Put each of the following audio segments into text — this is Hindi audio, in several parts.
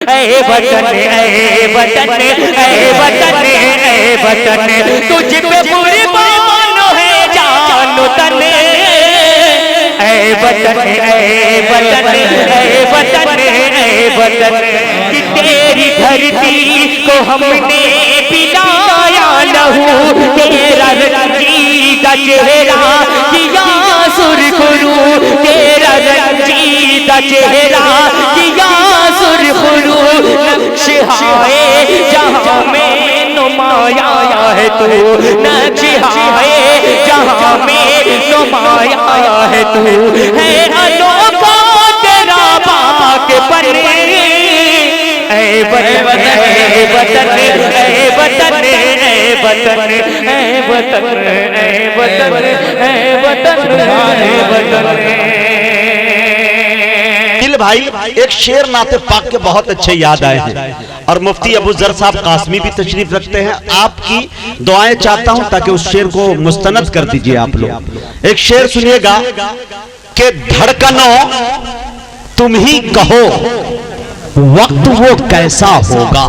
ऐ वतन ऐ वतन ऐ वतन ऐ वतन, तुझ पे कुर्बान है जानो तन। ऐ वतन ऐ वतन ऐ वतन ऐ वतन, कि तेरी धरती को हमने पिलाया लहू, तेरा रंजीदा चेहरा किया सुरखरू, तेरा रंजीदा चेहरा किया सुरखरू। नक्शहाए जहां में नुमाया है तू, नक्शहाए जहां में नुमाया है तू, है अनोखा तेरा पाकपन। ऐ वतन ऐ वतन ऐ वतन ऐ वतन ऐ वतन ऐ वतन ऐ वतन ऐ वतन। भाई एक शेर नाते पाक के बहुत अच्छे याद आए हैं, और मुफ्ती अबू जर साहब कासमी भी तशरीफ रखते हैं। आपकी दुआएं चाहता हूं ताकि उस शेर को मुस्तनद कर दीजिए आप लोग। एक शेर सुनिएगा कि धड़कनों तुम ही कहो वक्त वो कैसा होगा।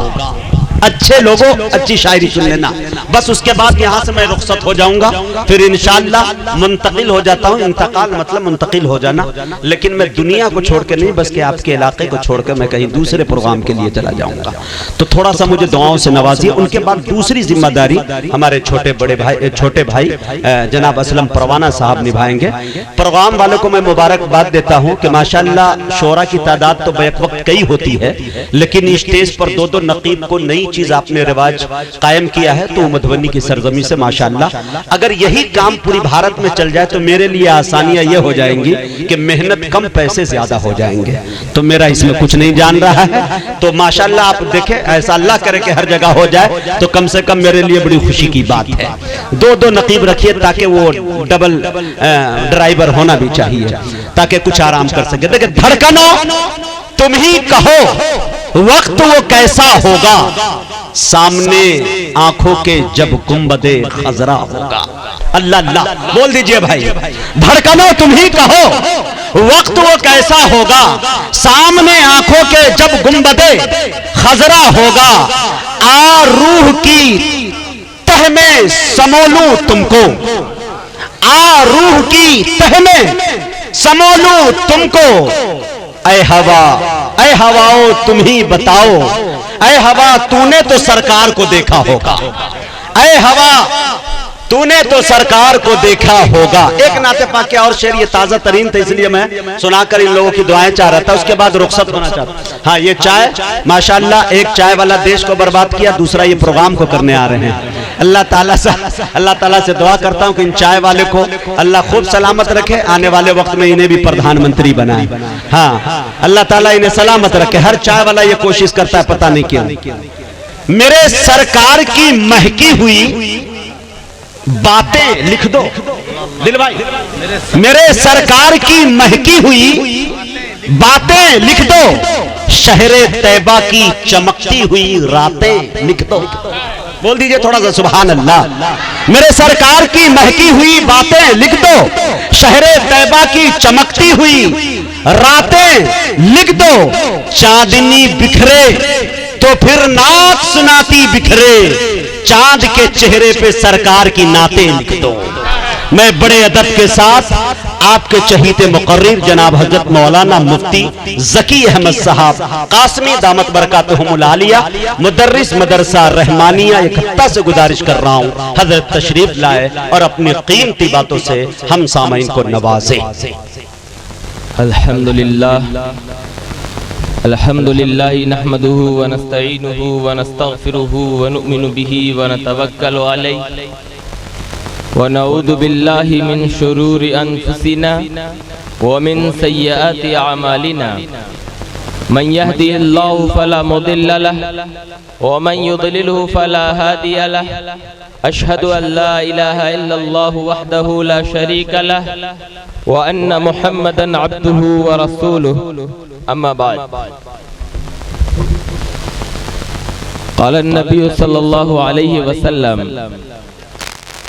अच्छे लोगों अच्छी शायरी सुन लेना, बस उसके बाद यहां से मैं रुखसत हो जाऊंगा, फिर इंशाअल्लाह मुंतकिल हो जाता हूं। इंतकाल मतलब मुंतकिल हो जाना, लेकिन मैं दुनिया को छोड़ के नहीं, बस के आपके इलाके को छोड़ के मैं कहीं दूसरे प्रोग्राम के लिए चला जाऊंगा। तो थोड़ा सा मुझे दुआओं से नवाजिए। उनके बाद दूसरी जिम्मेदारी हमारे छोटे भाई जनाब असलम परवाना साहब निभाएंगे। प्रोग्राम वालों को मैं मुबारकबाद देता हूं कि माशाअल्लाह शोरा की तादाद तो बैक वक्त कई होती है, लेकिन स्टेज पर दो दो नकीब को नई चीज आपने रिवाज कायम किया है, तो मधुबनी की सरजमी से माशाअल्लाह अगर यही काम पूरी भारत में चल जाए तो मेरे लिए आसानियां ये हो जाएंगी कि मेहनत कम पैसे ज्यादा हो जाएंगे। तो मेरा इसमें कुछ नहीं जान रहा है, तो माशाअल्लाह आप देखें, ऐसा अल्लाह करे कि हर जगह हो जाए तो कम से कम मेरे लिए बड़ी खुशी की बात है। दो दो नकीब रखिए ताकि वो डबल ड्राइवर होना भी चाहिए, ताकि कुछ आराम कर सके। देखिए धड़कनों तुम ही कहो वक्त वो कैसा होगा, सामने आंखों के जब गुंबदे खजरा होगा। अल्लाह अल्लाह बोल दीजिए भाई। धड़कनों तुम ही कहो वक्त वो कैसा होगा, सामने आंखों के जब गुंबदे खजरा होगा। आ रूह की तह में समोलूं तुमको, आ रूह की तह में समोलूं तुमको। ऐ हवाओ तुम ही बताओ, ऐ हवा तूने तो सरकार को देखा होगा, ऐ हवा तूने तो सरकार को देखा होगा। एक नाते पाक के और शेर, ये ताजा तरीन था इसलिए मैं सुनाकर इन लोगों की दुआएं चाह रहा था, उसके बाद रुखसत होना चाहता। हाँ, ये चाय माशाअल्लाह, एक चाय वाला देश को बर्बाद किया, दूसरा ये प्रोग्राम को करने आ रहे हैं। अल्लाह ताला से दुआ करता हूं कि इन चाय वाले को अल्लाह खूब सलामत रखे, आने वाले वक्त में इन्हें भी प्रधानमंत्री बनाए। हाँ, अल्लाह ताला इन्हें सलामत रखे। हर चाय वाला ये कोशिश करता है, पता नहीं क्यों। मेरे सरकार की महकी हुई बातें लिख दो दिल भाई, मेरे सरकार की महकी हुई बातें लिख दो, शहरे तैबा की चमकती हुई रातें लिख दो। बोल दीजिए थोड़ा सा सुभान अल्लाह। मेरे सरकार की महकी हुई बातें लिख दो, शहरे तैबा की चमकती हुई रातें लिख दो। चांदनी बिखरे तो फिर नात सुनाती बिखरे, चांद के चेहरे पे सरकार की नाते लिख दो। मैं बड़े अदब के साथ आपके चहीते मुकर्रिर जनाब हजरत मौलाना मुफ्ती जकी अहमद साहब कासमी दामत बरकातहुमुल आलिया मुदर्रिस मदरसा रहमानिया इकट्ठा से गुजारिश कर रहा हूँ, हजरत तशरीफ लाए और अपनी कीमती बातों से हम सामईन को नवाजे। अल्हम्दुलिल्लाह अल्हम्दुलिल्लाह नहमदुहु व नस्तईनुहु व नस्तगफिरुहु व नुमिनु बिही व नतवक्कलु अलैहि व नऊज़ु बिल्लाहि मिन शुरूरि अनफुसिना व मिन सय्यिआति अमालिना। मन यहदिहिल्लाहु फला मुदिल्ल लहु व मन युद्लिलहु फला हादिय लहु। अशहदु अल्ला इलाहा इल्लल्लाहु वहदहु ला शरीका लहु व अन्न मुहम्मदन अब्दुहु व रसूलुहु। अम्मा बाद। क़ाल नबी सल्लल्लाहु अलैहि वसल्लम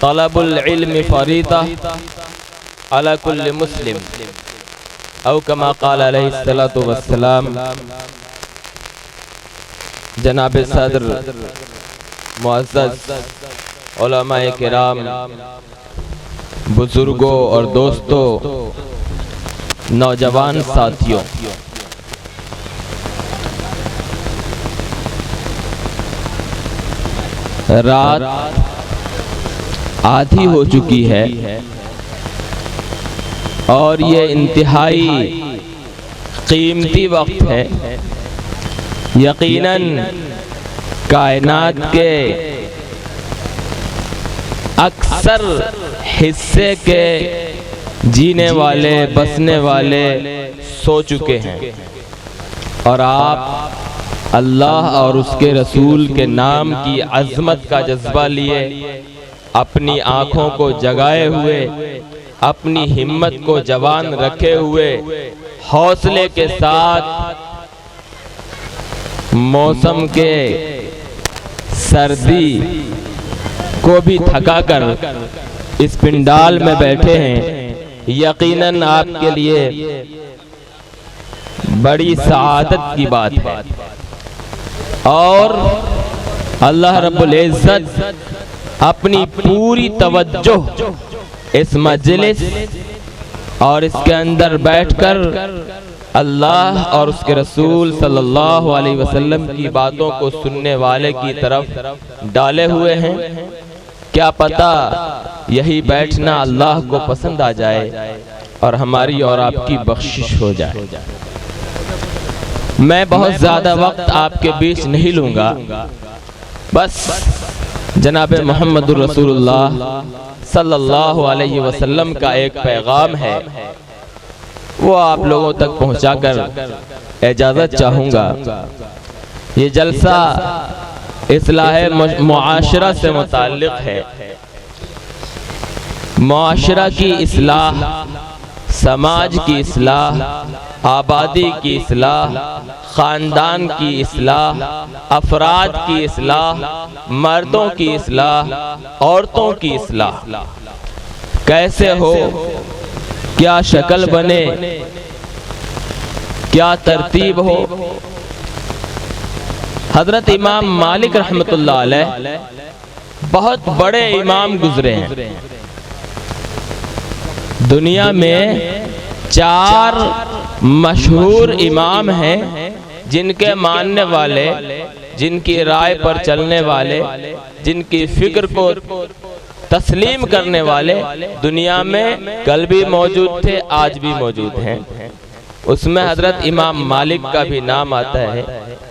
तलबुल इल्म फरीदा अला कुल्लि मुस्लिम औ कमा क़ाल अलैहि सलातु वस्सलाम। जनाब सदर, मुअज़्ज़ज़ उलमाए किराम, बुजुर्गों और दोस्तों, नौजवान साथियों, रात आधी हो चुकी है और ये इंतहाई कीमती वक्त है। यकीनन कायनात के अक्सर हिस्से के जीने वाले, बसने वाले सो चुके हैं और आप अल्लाह और उसके रसूल के नाम की अज़मत का जज्बा लिए अपनी आँखों को जगाए हुए, अपनी हिम्मत को जवान रखे हुए, हौसले के साथ मौसम के सर्दी को भी थकाकर इस पिंडाल में बैठे हैं। यकीनन आपके लिए बड़ी सआदत की बात है और अल्लाह रब्बुल इज़्ज़त अपनी पूरी तवज्जो इस मजलिस और इसके अंदर बैठकर अल्लाह और उसके रसूल सल्लल्लाहु अलैहि वसल्लम की बातों को सुनने वाले की तरफ डाले हुए हैं। क्या पता यही बैठना अल्लाह को पसंद आ जाए और हमारी और आपकी बख्शिश हो जाए। मैं बहुत ज़्यादा वक्त आपके बीच नहीं लूँगा, बस जनाब मोहम्मदुर रसूलुल्लाह सल्लल्लाहु अलैहि वसल्लम का एक पैगाम है, वो आप लोगों तक पहुंचाकर इजाज़त चाहूँगा। ये जलसा इस्लाह मुआशरा से मुताल्लिक़ है। मुआशरा की इस्लाह, समाज की इस्लाह, आबादी की इस्लाह, ख़ानदान की इस्लाह, अफराद की इस्लाह, मर्दों की इस्लाह, औरतों की इस्लाह कैसे हो, क्या शक्ल बने, क्या तरतीब हो। हजरत इमाम मालिक रहमतुल्लाह अलैह बहुत बड़े इमाम गुजरे हैं। दुनिया में 4 मशहूर इमाम हैं जिनके मानने वाले, जिनकी राय पर चलने वाले, जिनकी फिक्र को तस्लीम करने वाले दुनिया में कल भी मौजूद थे, आज भी मौजूद हैं। उसमें हजरत इमाम मालिक का भी नाम आता है।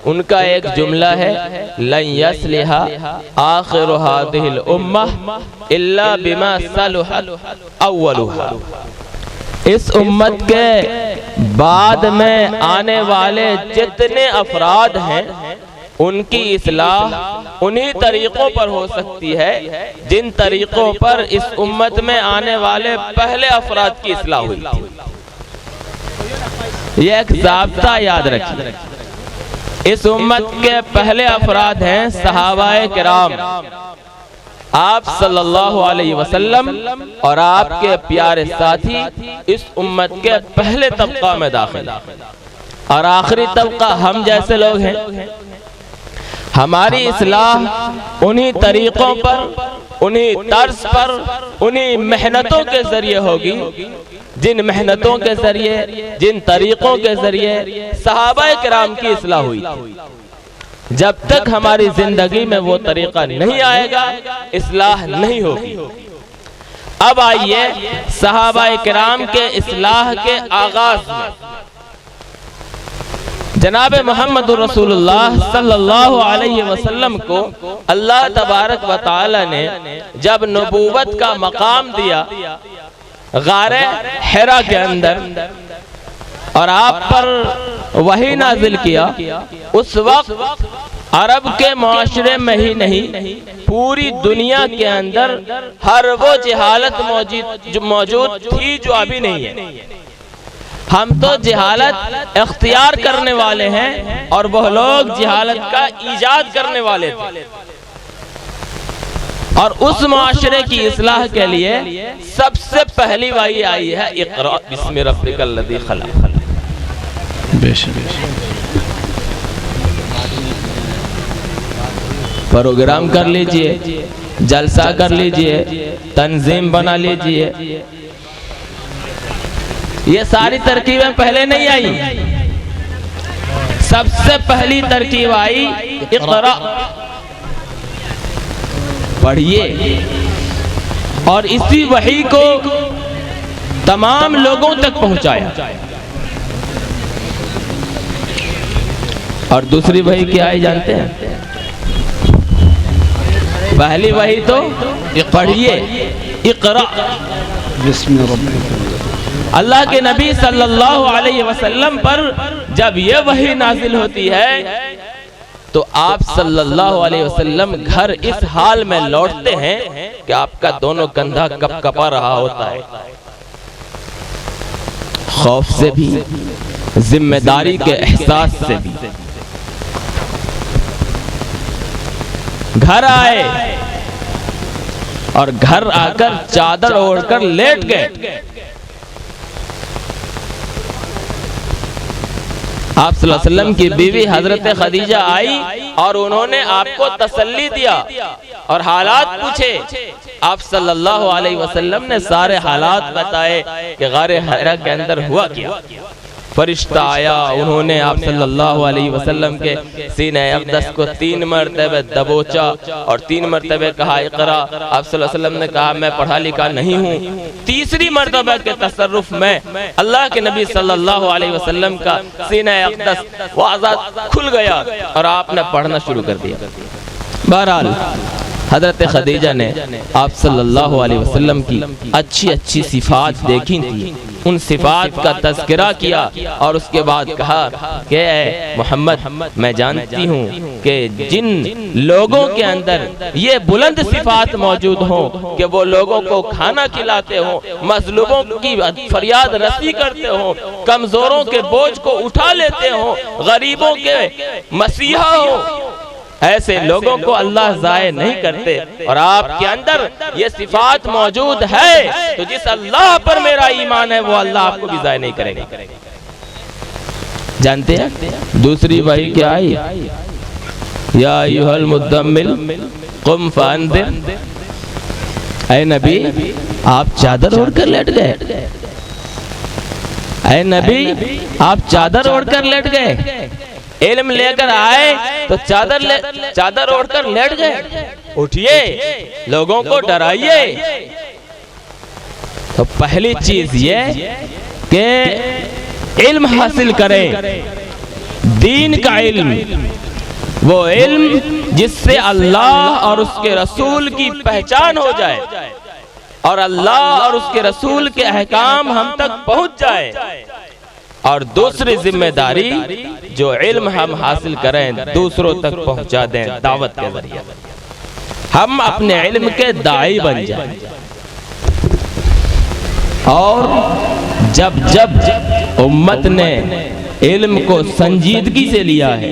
उनका एक जुमला है, लन यस्लिहा आखिरु हादिहिल उम्मह इल्ला बिमा सलुहत अव्वलुहा। इस उम्मत के बाद में आने वाले जितने अफराद हैं उनकी इस्लाह उन्हीं तरीक़ों पर हो सकती है जिन तरीक़ों पर इस उम्मत में आने वाले पहले अफराद की इस्लाह हुई थी। यह एक ज़ाब्ता याद रखिए। इस उम्मत के पहले अफराद हैं सहाबाए किराम, आप सल्लल्लाहु अलैहि वसल्लम और आपके प्यारे साथी इस उम्मत के पहले तबका में दाखिल, और आखिरी तबका हम जैसे लोग हैं। हमारी इस्लाह उन्हीं तरीक़ों पर, उन्हीं तर्ज पर, उन्हीं मेहनतों के जरिए होगी जिन मेहनतों के जरिए, जिन तरीक़ों के जरिए सहाबाए किराम की इस्लाह हुई थी। जब तक हमारी जिंदगी में वो तरीक़ा नहीं आएगा, इस्लाह नहीं होगी। अब आइए सहाबाए किराम के इस्लाह के आगाज में जनाब मोहम्मदुर रसूलुल्लाह सल्लल्लाहु अलैहि वसल्लम को अल्लाह तबारक व तआला ने जब नबूवत का मकाम दिया गारे हिरा के अंदर और आप पर वही नाजिल किया, उस वक्त अरब के माशरे में ही नहीं पूरी दुनिया के अंदर हर वो जहालत मौजूद थी जो अभी नहीं है। हम तो जहालत इख्तियार करने वाले हैं और वह लोग जहालत का ईजाद करने वाले थे। और उस माशरे की इस्लाह के लिए सबसे पहली वही आई है, इक़रा बिस्मि रब्बिकल लज़ी खलक़। प्रोग्राम कर लीजिए, जलसा कर लीजिए, तंजीम बना लीजिए। ये सारी तरकीबें पहले नहीं आई। सबसे पहली तरकीब आई इक़रा, पढ़िए। और इसी वही को तमाम लोगों तक पहुंचाया। और दूसरी वही क्या है जानते हैं? पहली वही तो पढ़िए, इक़रा। अल्लाह के नबी सल्लल्लाहु अलैहि वसल्लम पर जब ये वही नाजिल होती है तो आप सल्लल्लाहु अलैहि वसल्लम घर इस हाल में लौटते हैं कि आपका दोनों कंधा कपकपा रहा होता है, खौफ से भी, जिम्मेदारी के एहसास से भी। घर आए और घर आकर चादर ओढ़कर लेट गए। आप सल्लल्लाहु अलैहि वसल्लम की बीवी हजरत खदीजा आई और उन्होंने आपको तसल्ली दिया और हालात पूछे। आप सल्लल्लाहु अलैहि वसल्लम ने सारे हालात बताए कि गारे हिरा के अंदर हुआ क्या। फरिश्ता आया, उन्होंने आप सल्लल्लाहु अलैहि वसल्लम के सीने अक़दस को 3 मरतबे दबोचा और 3 मरतबे कहा इक़रा। आप सल्लल्लाहु अलैहि वसल्लम ने कहा मैं पढ़ा लिखा नहीं हूँ। तीसरी मरतबे के तसर्रुफ में अल्लाह के नबी सल्लल्लाहु अलैहि वसल्लम का सीने अक़दस वो आज़ाद खुल गया और आपने पढ़ना शुरू कर दिया। बहरहाल हजरत खदीजा ने आप सल्लल्लाहु अलैहि वसल्लम की अच्छी अच्छी सिफात देखी थी, उन सिफात का तज़किरा किया और उसके बाद कहा कि ऐ मोहम्मद, मैं जानती हूँ कि जिन लोगों के अंदर ये बुलंद सिफात मौजूद हों कि वो लोगों को खाना खिलाते हों, मजलूमों की फरियाद रसी करते हों, कमजोरों के बोझ को उठा लेते हों, गरीबों के मसीहा हों, ऐसे लोगों को अल्लाह ज़ाये नहीं करते। और आपके अंदर ये सिफात मौजूद है तो जिस अल्लाह पर मेरा ईमान है वो अल्लाह आपको भी ज़ाये नहीं करेगा। जानते हैं दूसरी वही क्या आई? या अय्युहल मुद्दम्मिल कुम फअंज़िर। ऐ नबी, आप चादर ओढ़कर लेट गए। ऐ नबी, आप चादर ओढ़कर लेट गए। इल्म लेकर आए तो चादर ओढ़कर लेट गए। उठिए, लोगों को डराइए। तो पहली चीज ये कि इल्म हासिल करें, दीन का इल्म, वो इल्म जिससे अल्लाह और उसके रसूल की पहचान हो जाए और अल्लाह और उसके रसूल के अहकाम हम तक पहुंच जाए। और दूसरी जिम्मेदारी जो इल्म हम हासिल करें दूसरों तक पहुंचा दें दावत के जरिए, हम अपने इल्म के दाई बन जाएं। और जब जब उम्मत ने इल्म को संजीदगी से लिया है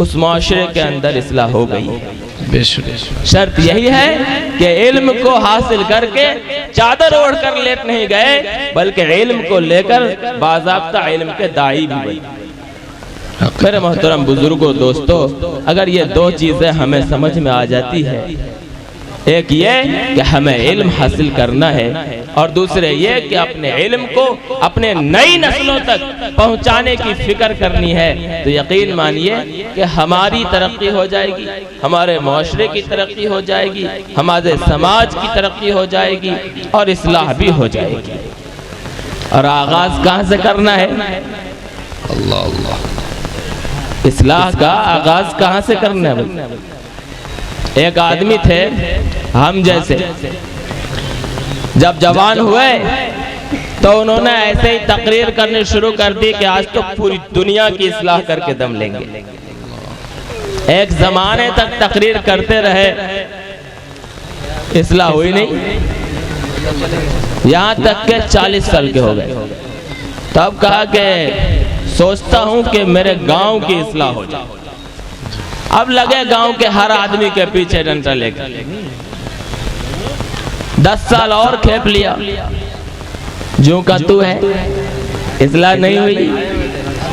उस माशरे के अंदर इस्लाह हो गई। शर्त यही है कि इल्म को हासिल करके चादर ओढ़कर लेट नहीं गए बल्कि इल्म को लेकर बाज़ाब्ता इल्म के दाई भी बने। मेरे मोहतरम बुजुर्गों, दोस्तों, अगर ये दो चीजें हमें समझ में आ जाती है, एक ये कि हमें इल्म हासिल करना है और दूसरे ये कि अपने इल्म को अपने नई नस्लों तक पहुंचाने की फिक्र करनी है, तो यकीन मानिए कि हमारी तरक्की हो जाएगी, हमारे मुआशरे की तरक्की हो जाएगी, हमारे समाज की तरक्की हो जाएगी और इस्लाह भी हो जाएगी। और आगाज कहाँ से करना है? अल्लाह अल्लाह। इस्लाह का आगाज कहाँ से करना है? एक आदमी थे हम जैसे, जब जवान हुए तो उन्होंने ऐसे ही तकरीर करनी शुरू कर दी कि आज तो पूरी दुनिया की इस्लाह करके दम लेंगे। एक जमाने तक तकरीर करते रहे, इस्लाह हुई नहीं, यहाँ तक के 40 साल के हो गए। तब कहा कि सोचता हूँ कि मेरे गांव की इस्लाह हो जाए। अब लगे गांव के हर आदमी के पीछे डंडा लेकर 10 साल और खेप लिया, जो का तू है, इस्लाह नहीं हुई।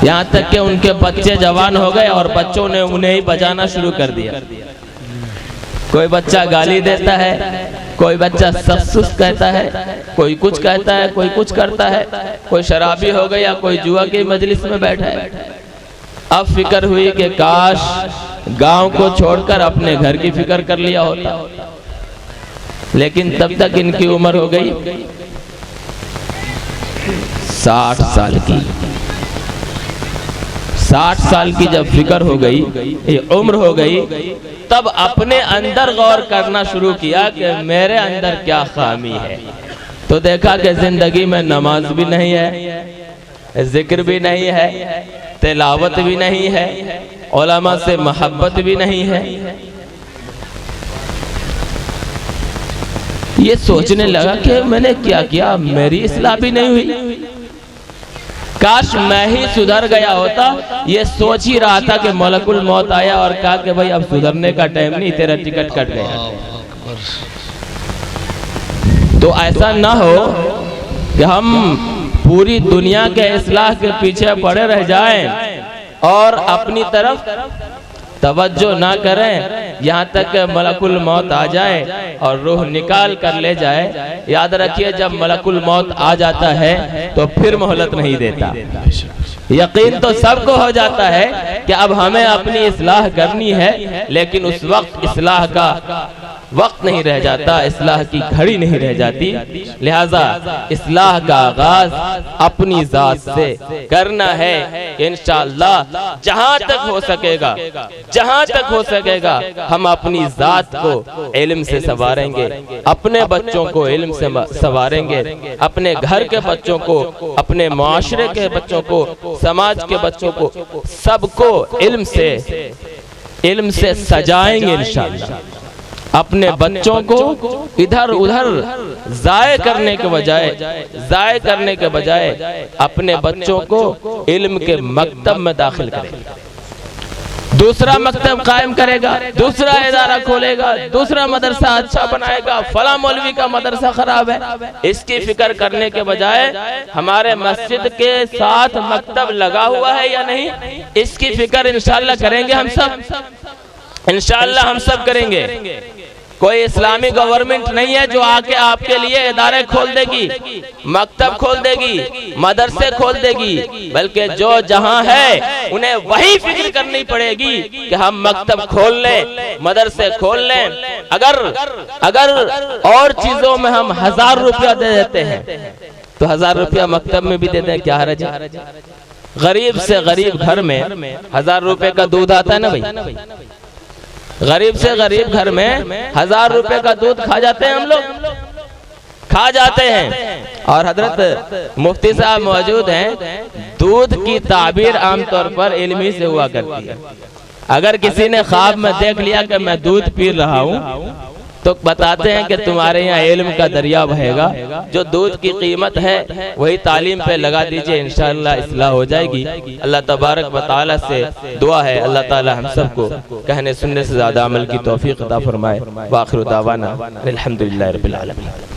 यहाँ तक कि उनके बच्चे जवान हो गए और बच्चों ने उन्हें ही बजाना शुरू कर दिया। कोई बच्चा गाली देता है, कोई बच्चा सख्सुस कहता है, कोई कुछ कहता है, कोई कुछ करता है, कोई शराबी हो गया, कोई जुआ की मजलिस में बैठा है। अब फिक्र हुई कि काश गांव को छोड़कर अपने घर की फिक्र कर लिया होता, लेकिन तब तक इनकी उम्र हो गई 60 साल की। 60 साल की जब फिक्र हो गई, ये उम्र हो गई, तब अपने अंदर गौर करना शुरू किया कि मेरे अंदर क्या खामी है। तो देखा कि जिंदगी में नमाज भी नहीं है, जिक्र भी नहीं है, तिलावत भी नहीं है, उलमा से मोहब्बत भी नहीं है। ये सोचने लगा कि मैंने क्या किया, मेरी इस्लाह भी नहीं हुई, काश मैं ही सुधर गया होता। ये सोच ही रहा था कि मलकुल मौत आया और कहा कि भाई अब सुधरने का टाइम नहीं, तेरा टिकट कट गया। तो ऐसा ना हो कि हम पूरी दुनिया के इस्लाह के पीछे पड़े रह जाएं और अपनी तरफ तवज्जो ना करें, यहाँ तक मलकुल मौत आ जाए और रूह निकाल कर ले जाए। याद रखिए, जब मलकुल मौत आ जाता है तो फिर मोहलत नहीं देता। यकीन तो सबको हो जाता है कि अब हमें अपनी इस्लाह करनी है, लेकिन उस वक्त इस्लाह का वक्त नहीं रह जाता, इस्लाह की घड़ी नहीं रह जाती। लिहाजा इस्लाह का आगाज अपनी जात से करना है। इंशाअल्लाह जहां तक हो सकेगा, जहां तक हो सकेगा हम अपनी जात को इल्म से संवारेंगे, अपने बच्चों को इल्म से संवारेंगे, अपने घर के बच्चों को, अपने मुआशरे के बच्चों को, समाज के बच्चों को, सबको इल्म से सजाएंगे इंशाअल्लाह। अपने बच्चों को इधर उधर जाय करने के बजाय अपने बच्चों को इल्म के मकतब में दाखिल करेगा, दूसरा मकतब कायम करेगा, दूसरा इदारा खोलेगा, दूसरा मदरसा अच्छा बनाएगा। फला मौलवी का मदरसा खराब है, इसकी फिक्र करने के बजाय हमारे मस्जिद के साथ मकतब लगा हुआ है या नहीं, इसकी फिक्र इंशाअल्लाह करेंगे हम सब, इंशाअल्लाह हम सब करेंगे। कोई इस्लामी गवर्नमेंट नहीं है जो आके आपके लिए इदारे खोल देगी, मकतब खोल देगी, मदरसे खोल देगी, बल्कि जो जहां है उन्हें वही फिक्र करनी पड़ेगी कि हम मकतब खोल लें, मदरसे खोल लें। अगर और चीजों में हम 1000 रुपया दे देते हैं तो 1000 रुपया मकतब में भी दे दें, क्या हर्ज है। गरीब से गरीब घर में 1000 रुपए का दूध आता है ना भाई, गरीब से गरीब घर में 1000 रुपए का दूध खा जाते हैं, हम लोग खा जाते हैं। और हजरत मुफ्ती साहब मौजूद हैं, दूध की ताबीर आमतौर पर इल्मी से हुआ करती है। अगर किसी ने ख्वाब में देख लिया कि मैं दूध पी रहा हूँ तो बताते हैं कि तुम्हारे यहाँ इल्म का दरिया बहेगा, जो दूध की कीमत है वही तालीम पे लगा दीजिए, इंशाअल्लाह इस्लाह हो जाएगी। अल्लाह तबारक व तआला से दुआ है अल्लाह ताला हम सबको कहने सुनने से ज्यादा अमल की तौफीक अता फरमाए। व आखिर दावाना अल्हम्दुलिल्लाहि रब्बिल आलमीन।